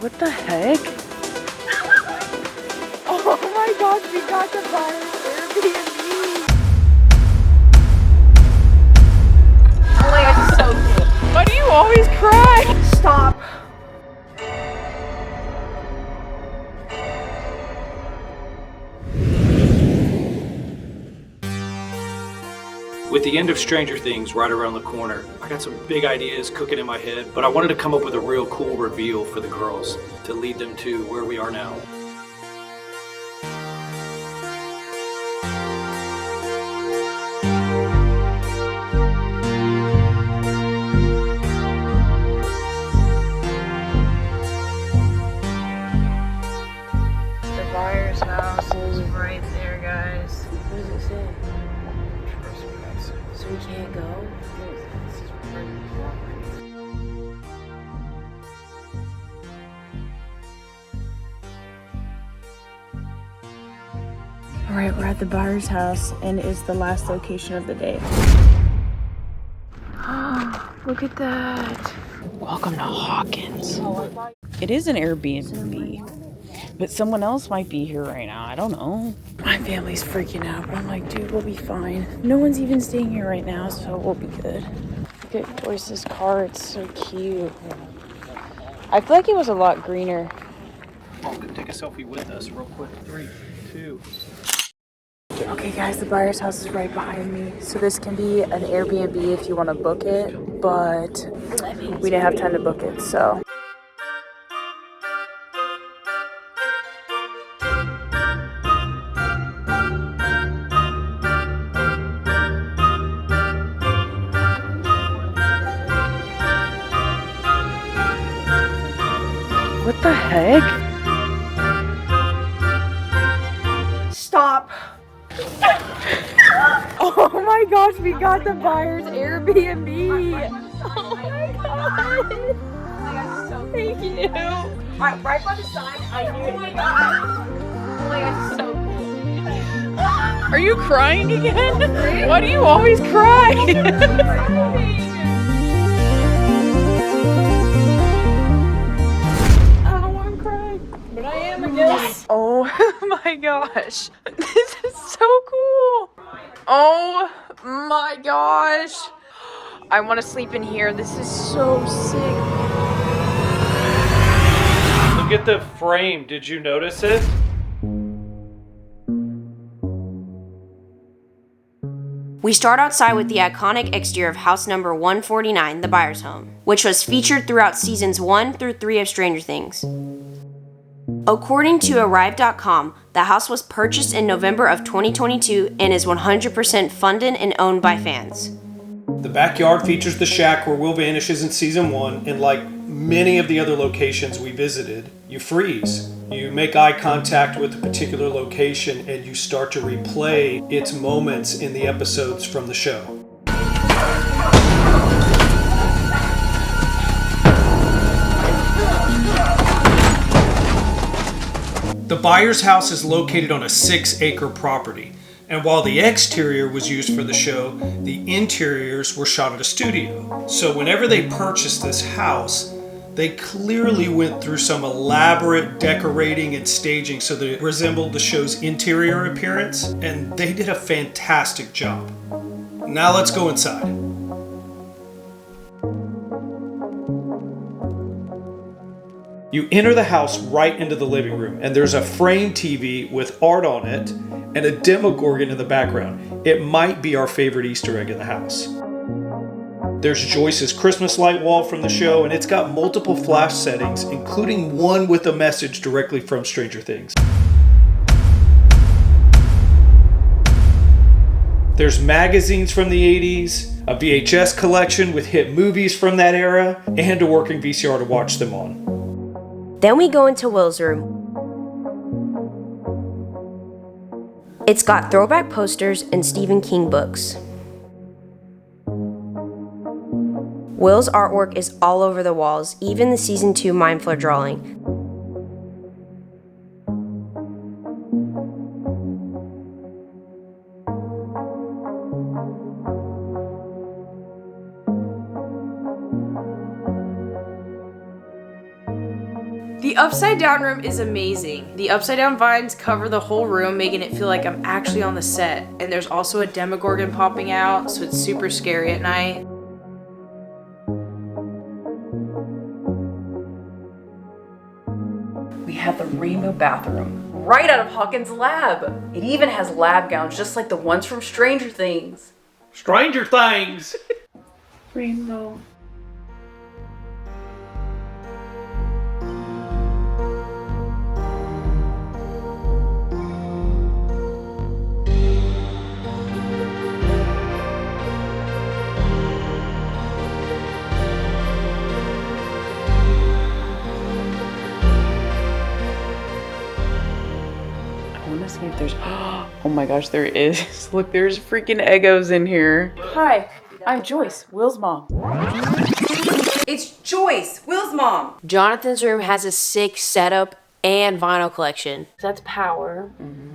What the heck? Oh my gosh, we got the Byers Airbnb. Oh my gosh, it's so cool. Why do you always cry? Stop. With the end of Stranger Things right around the corner, I got some big ideas cooking in my head, but I wanted to come up with a real cool reveal for the girls to lead them to where we are now. The Byers house is right there, guys. What does it say? So we can't go? This is private property. Alright, we're at the Byers house and it's the last location of the day. Look at that. Welcome to Hawkins. It is an Airbnb, but someone else might be here right now. I don't know. My family's freaking out, but I'm like, dude, we'll be fine. No one's even staying here right now, so we'll be good. Look at Joyce's car. It's so cute. I feel like it was a lot greener. Mom, come take a selfie with us real quick. 3, 2. Okay guys, the Byers house is right behind me. So this can be an Airbnb if you want to book it, but we didn't have time to book it, so. What the heck? Stop. Oh my gosh, we got the Byers Airbnb. Oh my god. Oh my gosh, so thank you. Right by the sign, I knew. Oh my god. Oh my gosh, so cool. Are you crying again? Why do you always cry? But I am, I guess. Oh my gosh. This is so cool. Oh my gosh. I want to sleep in here. This is so sick. Look at the frame. Did you notice it? We start outside with the iconic exterior of house number 149, the Byers home, which was featured throughout seasons 1 through 3 of Stranger Things. According to Arrive.com, the house was purchased in November of 2022 and is 100% funded and owned by fans. The backyard features the shack where Will vanishes in season 1, and like many of the other locations we visited, you freeze. You make eye contact with a particular location and you start to replay its moments in the episodes from the show. The Byers house is located on a 6-acre property, and while the exterior was used for the show, the interiors were shot at a studio. So whenever they purchased this house, they clearly went through some elaborate decorating and staging so that it resembled the show's interior appearance, and they did a fantastic job. Now let's go inside. You enter the house right into the living room, and there's a frame TV with art on it and a Demogorgon in the background. It might be our favorite Easter egg in the house. There's Joyce's Christmas light wall from the show, and it's got multiple flash settings, including one with a message directly from Stranger Things. There's magazines from the 80s, a VHS collection with hit movies from that era, and a working VCR to watch them on. Then we go into Will's room. It's got throwback posters and Stephen King books. Will's artwork is all over the walls, even the season 2 Mind Flare drawing. The upside down room is amazing. The upside down vines cover the whole room, making it feel like I'm actually on the set. And there's also a Demogorgon popping out, so it's super scary at night. We have the rainbow bathroom right out of Hawkins' lab. It even has lab gowns just like the ones from Stranger Things. Stranger Things! Rainbow. I want to see if there's. Oh my gosh, there is. Look, there's freaking Eggos in here. Hi, I'm Joyce, Will's mom. It's Joyce, Will's mom. Jonathan's room has a sick setup and vinyl collection. That's power. Mm-hmm.